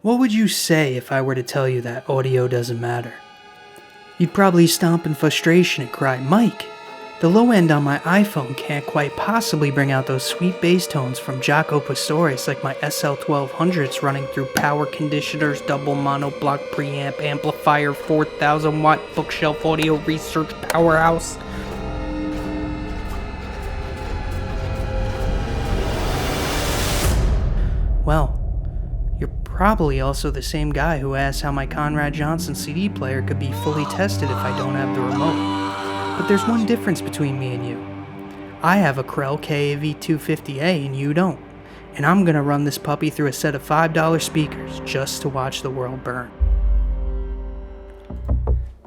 What would you say if I were to tell you that audio doesn't matter? You'd probably stomp in frustration and cry, "Mike, the low end on my iPhone can't quite possibly bring out those sweet bass tones from Jaco Pastorius like my SL1200s running through power conditioners, double monoblock preamp, amplifier, 4000 watt bookshelf audio research powerhouse." Well, you're probably also the same guy who asked how my Conrad Johnson CD player could be fully tested if I don't have the remote. But there's one difference between me and you. I have a Krell KAV-250a and you don't. And I'm gonna run this puppy through a set of $5 speakers just to watch the world burn.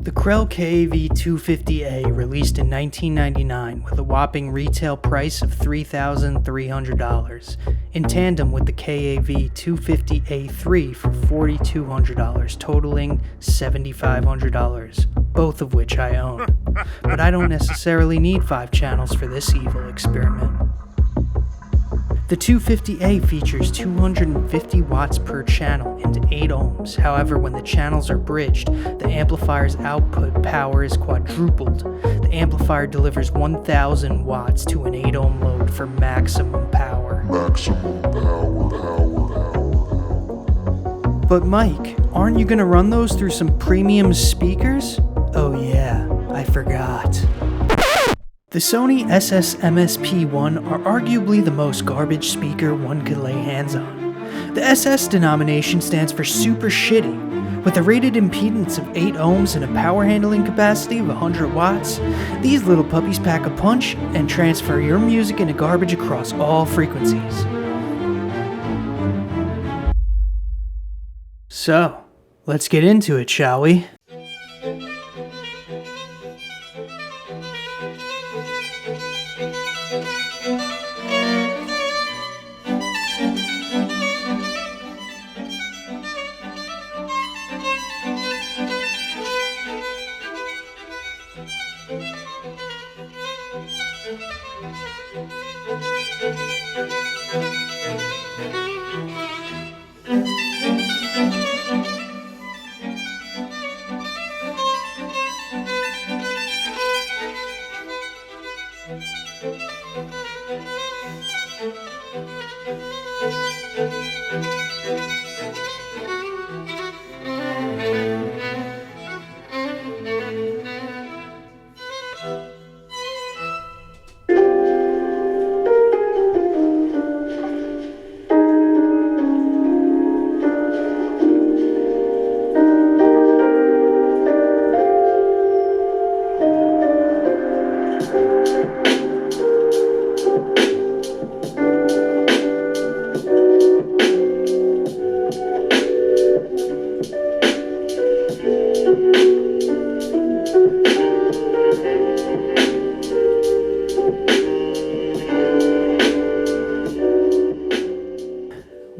The Krell KAV-250a released in 1999 with a whopping retail price of $3,300, in tandem with the KAV-250a3 for $4,200, totaling $7,500, both of which I own. But I don't necessarily need 5 channels for this evil experiment. The 250a features 250 watts per channel into 8 ohms. However, when the channels are bridged, the amplifier's output power is quadrupled. The amplifier delivers 1000 watts to an 8 ohm load for maximum power. But Mike, aren't you gonna run those through some premium speakers? Oh yeah, I forgot. The Sony SS-MSP1 are arguably the most garbage speaker one could lay hands on. The SS denomination stands for super shitty. With a rated impedance of 8 ohms and a power handling capacity of 100 watts, these little puppies pack a punch and transfer your music into garbage across all frequencies. So, let's get into it, shall we?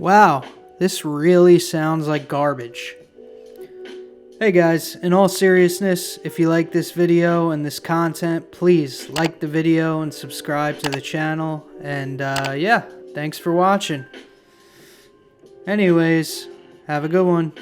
Wow, this really sounds like garbage. Hey guys, in all seriousness, if you like this video and this content, please like the video and subscribe to the channel. And yeah, thanks for watching. Anyways, have a good one.